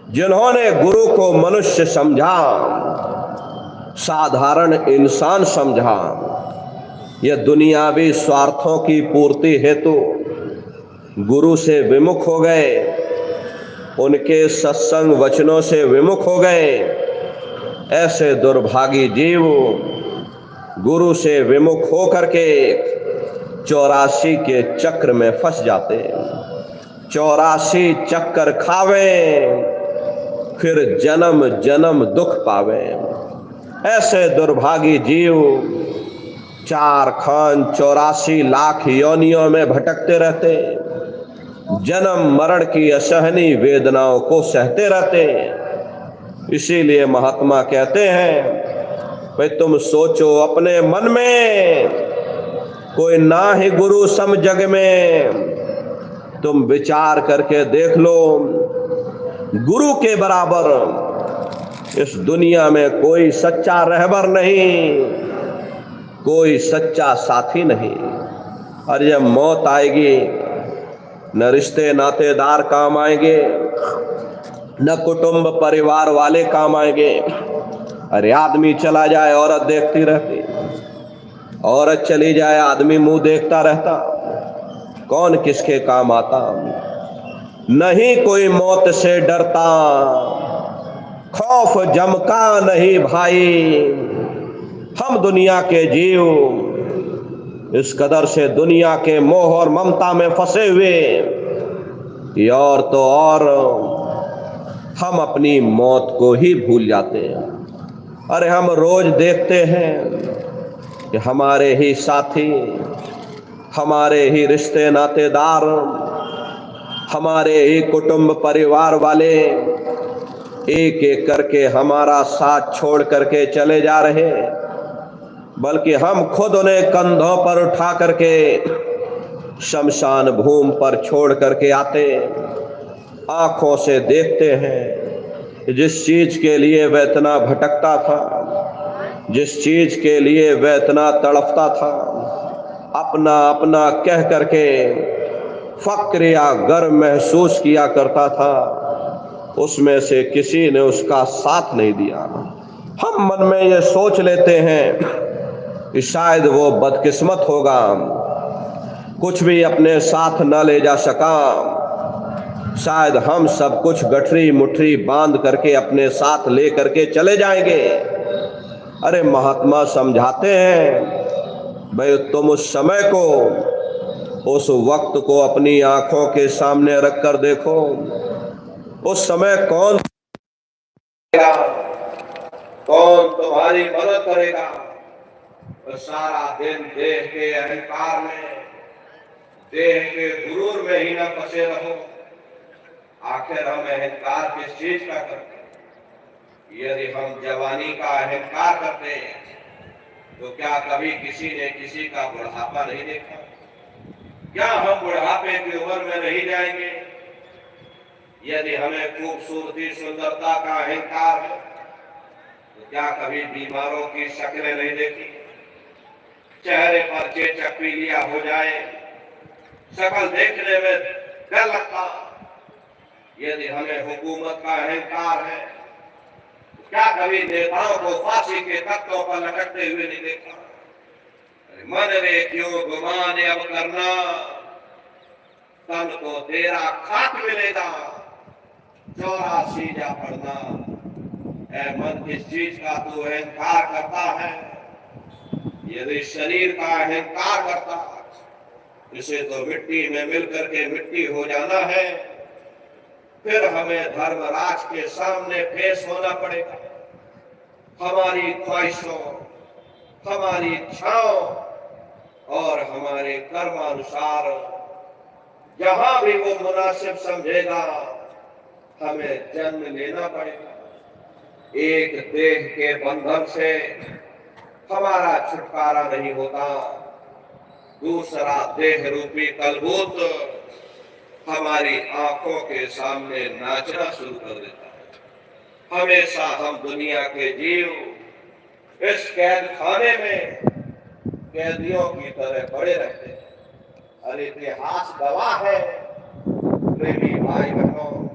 जिन्होंने गुरु को मनुष्य समझा, साधारण इंसान समझा, ये दुनियावी स्वार्थों की पूर्ति हेतु गुरु से विमुख हो गए, उनके सत्संग वचनों से विमुख हो गए। ऐसे दुर्भागी जीव गुरु से विमुख हो करके 84 के चक्र में फंस जाते। 84 चक्कर खावे, फिर जन्म जन्म दुख पावे। ऐसे दुर्भागी जीव 4 खान 84 लाख योनियों में भटकते रहते, जन्म मरण की असहनीय वेदनाओं को सहते रहते। इसीलिए महात्मा कहते हैं, भाई तुम सोचो अपने मन में, कोई ना ही गुरु सम जग में। तुम विचार करके देख लो, गुरु के बराबर इस दुनिया में कोई सच्चा रहबर नहीं, कोई सच्चा साथी नहीं। और जब मौत आएगी, न रिश्ते नातेदार काम आएंगे, न कुटुंब परिवार वाले काम आएंगे। अरे आदमी चला जाए औरत देखती रहती, औरत चली जाए आदमी मुंह देखता रहता, कौन किसके काम आता। नहीं कोई मौत से डरता, खौफ जमका नहीं भाई। हम दुनिया के जीव इस कदर से दुनिया के मोह और ममता में फंसे हुए, और तो और हम अपनी मौत को ही भूल जाते हैं। अरे हम रोज देखते हैं कि हमारे ही साथी, हमारे ही रिश्ते नातेदार, हमारे ही कुटुंब परिवार वाले एक एक करके हमारा साथ छोड़ करके चले जा रहे, बल्कि हम खुद उन्हें कंधों पर उठा करके शमशान भूमि पर छोड़ करके आते। आंखों से देखते हैं जिस चीज के लिए वह इतना भटकता था, जिस चीज के लिए वह इतना तड़पता था, अपना अपना कह करके फक्र या गर्व महसूस किया करता था, उसमें से किसी ने उसका साथ नहीं दिया। हम मन में ये सोच लेते हैं कि शायद वो बदकिस्मत होगा, कुछ भी अपने साथ न ले जा सका, शायद हम सब कुछ गठरी मुठरी बांध करके अपने साथ ले करके चले जाएंगे। अरे महात्मा समझाते हैं, भाई तुम उस समय को, उस वक्त को अपनी आंखों के सामने रख कर देखो। उस समय कौन तुम्हारी मदद करेगा? तो सारा दिन देह के अहंकार में, देह के गुरूर में ही न फंसे रहो। आखिर हम अहंकार किस चीज का करते हैं? यदि हम जवानी का अहंकार करते हैं तो क्या कभी किसी ने किसी का बुढ़ापा नहीं देखा? क्या हम बुढ़ापे की उम्र में नहीं जाएंगे? यदि हमें खूबसूरती सुंदरता का अहंकार है तो क्या कभी बीमारों की शक्लें नहीं देखी? चेहरे पर चेचक पीलिया हो जाए, शक्ल देखने में डर लगता। यदि हमें हुकूमत का अहंकार है, क्या कभी नेताओं को फांसी के तख्तों पर लटकते हुए नहीं देखा? मन रे क्यों गुमान अब करना, तन को तेरा खाक मिलेगा, 84 जा पड़ना। ऐ मन किस चीज का तू अहंकार करता है? यदि शरीर का अहंकार करता, इसे तो मिट्टी में मिल करके मिट्टी हो जाना है। फिर हमें धर्मराज के सामने पेश होना पड़ेगा। हमारी ख्वाहिशों, हमारी इच्छाओं और हमारे कर्मानुसार जहां भी वो मुनासिब समझेगा, हमें जन्म लेना पड़ेगा। एक देह के बंधन से हमारा छुटकारा नहीं होता, दूसरा देह रूपी कलबूत हमारी आंखों के सामने नाचना शुरू कर देता है। हमेशा हम दुनिया के जीव इस कैद खाने में कैदियों की तरह पड़े रहते हैं। और इतिहास गवाह है, प्रेमी भाई बहनों,